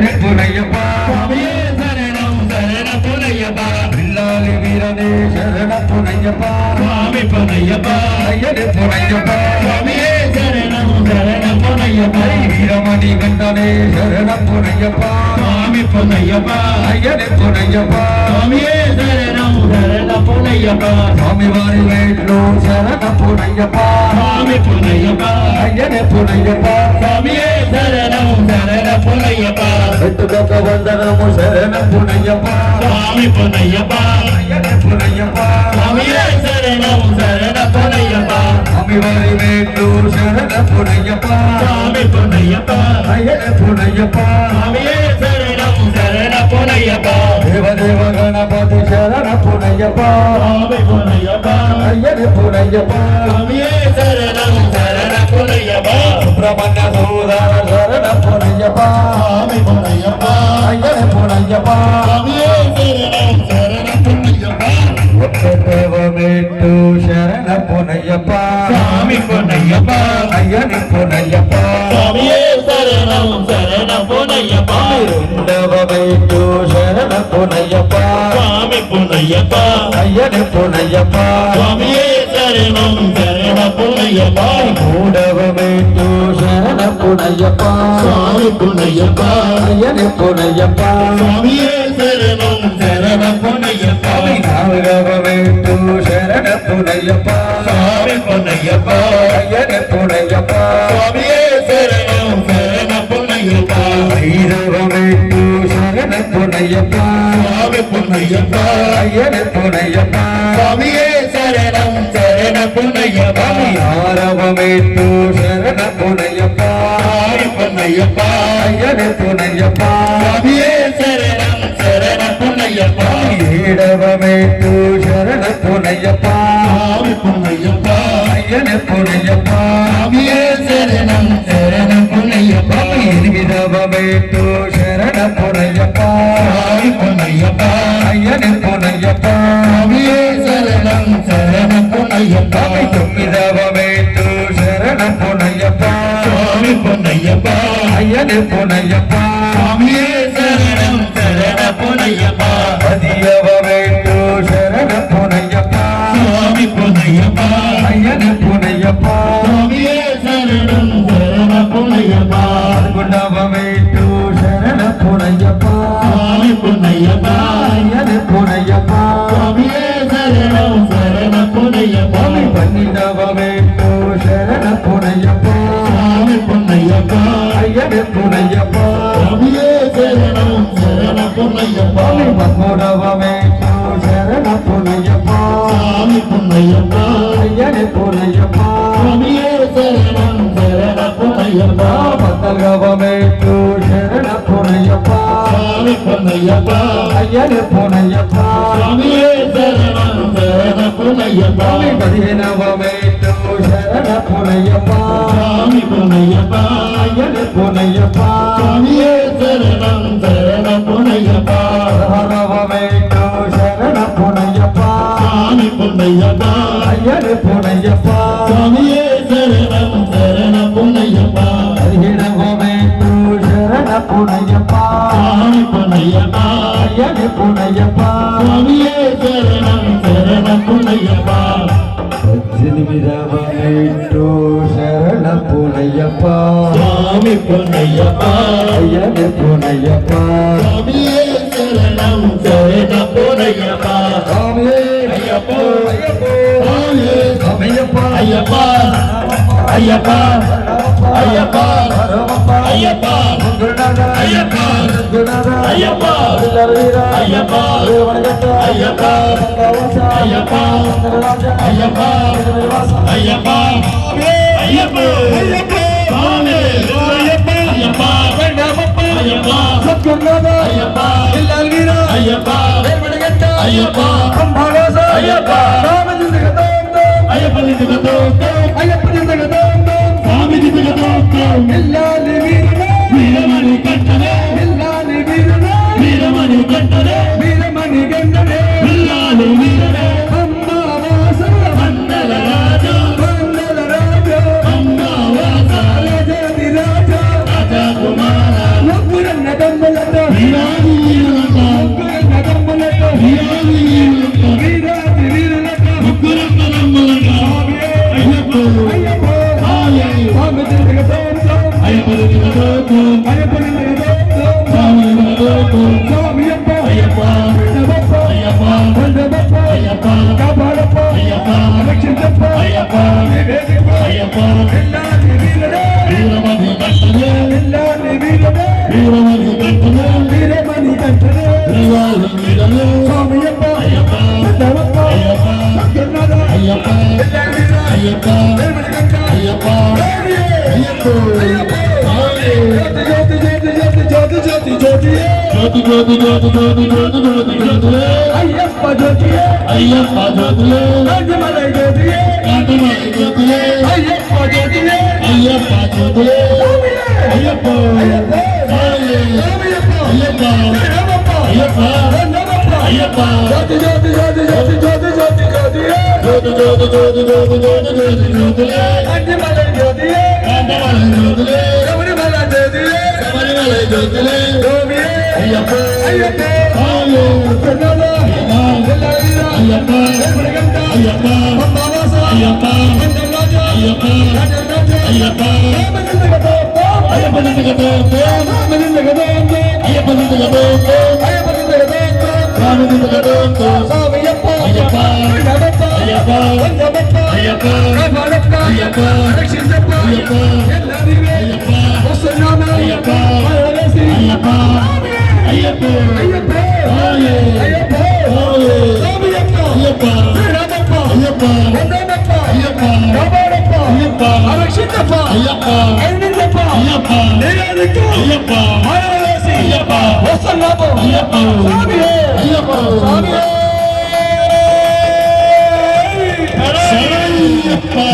ஐயனே பொன்னையப்பா சுவாமியே சரணம் சரணம் பொன்னையப்பா வில்லாலி வீரனே சரண பொன்னையப்பா சுவாமி பொன்னையப்பா ஐயனே பொன்னையப்பா சுவாமியே சரணம் சரணம் பொன்னையப்பா வீரமணி கண்டனே சரண பொன்னையப்பா சுவாமி பொன்னையப்பா ஐயனே பொன்னையப்பா சுவாமியே சரணம் சரணம் பொன்னையப்பா சுவாமி வாரி வேட்டோ சரண பொன்னையப்பா சுவாமி பொன்னையப்பா ஐயனே பொன்னையப்பா சுவாமியே சரணம் சரணம் பொன்னையப்பா வெட்டுக்க வந்தனமு சரண பொன்னையப்பா சுவாமி பொன்னையப்பா ஐயனே பொன்னையப்பா சுவாமியே சரணம் சரணம் பொன்னையப்பா சுவாமி வாரி வேட்டோ சரண பொன்னையப்பா சுவாமி பொன்னையப்பா ஐயனே பொன்னையப்பா சுவாமியே சரணம் சரணம் பொன்னையப்பா தேவதேவ கணபதி சரண பொன்னையப்பா சுவாமி பொன்னையப்பா ஐயனே பொன்னையப்பா சுவாமியே சரணம் சரணம் பொன்னையப்பா சுப்பிரமணிய சோதர சரண பொன்னையப்பா சுவாமி பொன்னையப்பா ஐயனே பொன்னையப்பா சுவாமியே சரணம் சரணம் பொன்னையப்பா தேவமேட்டு சரண பொன்னையப்பா சுவாமி பொன்னையப்பா ஐயனே பொன்னையப்பா சுவாமியே சரணம் சரணம் பொன்னையப்பா தேவமேட்டு சரண பொன்னையப்பா சுவாமி பொன்னையப்பா ஐயனே பொன்னையப்பா சுவாமியே சரணம் சரணம் பொன்னையப்பா மூடவமேட்டு சரண பொன்னையப்பா சுவாமி பொன்னையப்பா ஐயனே பொன்னையப்பா சுவாமியே சரணம் சரணம் பொன்னையப்பா நாகவமேட்டு சரண பொன்னையப்பா சுவாமி பொன்னையப்பா ஐயனே பொன்னையப்பா சுவாமியே சரணம் சரணம் பொன்னையப்பா ஐரவமேட்டு சரண பொன்னையப்பா சுவாமி பொன்னையப்பா ஐயனே பொன்னையப்பா சுவாமியே சரணம் சரணம் பொன்னையப்பா ஆரவமேட்டு சரண பொன்னையப்பா சுவாமி பொன்னையப்பா ஐயனே பொன்னையப்பா சுவாமியே சரணம் சரணம் பொன்னையப்பா ஏடவமேட்டு சரண பொன்னையப்பா சுவாமி பொன்னையப்பா ஐயனே பொன்னையப்பா சுவாமியே சரணம் சரணம் பொன்னையப்பா இருவிதவமேட்டு சரண பொன்னையப்பா சுவாமி பொன்னையப்பா ஐயனே பொன்னையப்பா சுவாமியே சரணம் சரணம் பொன்னையப்பா தொம்மிதவமேட்டு சரண பொன்னையப்பா சுவாமி பொன்னையப்பா ஐயனே பொன்னையப்பா சுவாமியே சரணம் சரணம் பொன்னையப்பா பதியவமேட்டு சரண பொன்னையப்பா சுவாமி பொன்னையப்பா ஐயனே பொன்னையப்பா சுவாமியே சரணம் சரணம் பொன்னையப்பா குண்டவமேட்டு சரண பொன்னையப்பா சுவாமி பொன்னையப்பா ஐயனே பொன்னையப்பா சுவாமியே சரணம் சரணம் பொன்னையப்பா பன்னிண்டவமேட்டு சரண பொன்னையப்பா சுவாமி பொன்னையப்பா ஐயனே பொன்னையப்பா சுவாமியே சரணம் சரணம் பொன்னையப்பா பத்மோடவமேட்டு சரண பொன்னையப்பா சுவாமி பொன்னையப்பா ஐயனே பொன்னையப்பா சுவாமியே சரணம் சரணம் பொன்னையப்பா பத்தல்கவமேட்டு சரண பொன்னையப்பா சுவாமி பொன்னையப்பா ஐயனே பொன்னையப்பா சுவாமியே சரணம் சரணம் பொன்னையப்பா பதினவமேட்டு சரண பொன்னையப்பா சுவாமி பொன்னையப்பா ஐயனே பொன்னையப்பா சுவாமியே சரணம் சரணம் பொன்னையப்பா ஹரவமேட்டு சரண பொன்னையப்பா சுவாமி பொன்னையப்பா ஐயனே பொன்னையப்பா சுவாமியே சரணம் சரணம் பொன்னையப்பா பதினவமேட்டு சரண பொன்னையப்பா சுவாமி பொன்னையப்பா ஐயனே பொன்னையப்பா சுவாமியே சரணம் சரணம் பொன்னையப்பா பதினவமேட்டு சரண பொன்னையப்பா சுவாமி பொன்னையப்பா ஐயனே பொன்னையப்பா சுவாமியே சரணம் சரணம் பொன்னையப்பா சாமியே ஐயப்போ ஐயப்போ சுவாமியே ஐயப்பா ஐயப்பா ஐயப்பா ஐயப்பா பரமப்பா ஐயப்பா குருநாதா ஐயப்பா குருநாதா ஐயப்பா இல்லரீரா ஐயப்பா தேவனகத்தா ஐயப்பா கவசா ஐயப்பா சங்கரராஜா ஐயப்பா நிவாசா ஐயப்பா ஐயப்பா சுவாமி ஐயப்பா ஐயப்பா ஐயப்பா சத்குருநாதா ஐயப்பா இல்லரீரா ஐயப்பா தேவனகத்தா ஐயப்பா அம்பாவாசா ஐயப்பா ராமஜிந்தகதோம் ஐயப்பா நிதிகதோம் ஐயப்பஜிந்தகதோம் சுவாமி நிதிகதோம் எல்லாலி வீரனே வீரமணி கட்டணே எல்லாலி வீரனே வீரமணி கட்டணே வீரமணி கண்டனே எல்லாலி வீரனே அம்பாவாசா மண்டல ராஜா மண்டல ராஜா அம்மாவாசா ராஜாதி ராஜா ராஜா குமார ஒப்புரன்ன கம்பல சுவாமியப்பா ஐயப்பா வந்தவப்பா ஐயப்பா வந்தவப்பா ஐயப்பா காப்பாடப்பா ஐயப்பா ரட்சித்தப்பா ஐயப்பா நிவேதிப்பா ஐயப்பா எல்லாம் வீரனே வீரமணி கண்டனே எல்லாம் வீரனே வீரமணி கண்டனே வீரமணி கண்டனே திருவாரூர் வீரனே சுவாமியப்பா ஐயப்பா வந்தவப்பா ஐயப்பா சங்கரநாதா ஐயப்பா எல்லாம் வீரா ஐயப்பா வேல்மணி கண்டா ஐயப்பா ஐயப்போ ஜோதி ஜோதி ஜோதி ஜோதி ஜோதி ஜோதி ஜோதி ஜோதி ஜோதி ஜோதி ஜோதி ஜோதிலே ஐயப்ப ஜோதியே ஐயப்பா ஜோதிலே காஞ்சிமலை ஜோதியே காட்டுமலை ஜோதிலே ஐயப்ப ஜோதியே ஐயப்பா ஜோதிலே ஐயப்போ ஐயப்பா சாயே சாமியப்பா ஐயப்பா ராமப்பா ஐயப்பா வந்தவப்பா ஐயப்பா ஜோதி ஜோதி ஜோதி ஜோதி ஜோதி ஜோதி ஜோதியே ஜோதி ஜோதி ஜோதி ஜோதி ஜோதி ஜோதி ஜோதிலே காஞ்சிமலை ஜோதியே காட்டுமலை ஜோதிலே கவனிமலை ஜோதியே சபரிமலை ஜோதிலே கோவியே ஐயப்பா ஐயப்பா சாயே கண்ணாதா எல்லாரீரா ஐயப்பா வேல்மணி கண்டா ஐயப்பா பம்பாவாசா ஐயப்பா வந்தராஜா ஐயப்பா ராஜராஜா ஐயப்பா ராமலிங்ககதோப்பா ஐயப்பனுக்கு ராமலிங்ககதோப்பா ஐயப்பனுக்கு ஐயப்பனிங்ககதோப்பா ராமனுக்கு சாமியப்பா ஐயப்பா வந்தவப்பா ஐயப்பா வந்தவப்பா ஐயப்பா காப்பாடப்பா ஐயப்பா ரட்சித்தப்பா ஐயப்பா எல்லாரீரா ஐயப்பா வசனாமா ஐயப்பா மரணசி ஐயப்பா ஐயப்பா ஐயப்பா சாயே ஐயப்பா சாயே சாமியப்பா ஐயப்பா ராமப்பா ஐயப்பா வந்தவப்பா ஐயப்பா காப்பாடப்பா ஐயப்பா ரட்சித்தப்பா ஐயப்பா ஐயப்பா ஐயப்பா நேரத்துக்கு ஐயப்பா மரணசி ஐயப்பா வசனாமா ஐயப்பா சாமியே ஐயப்பா சாமியே சரணய்யப்பா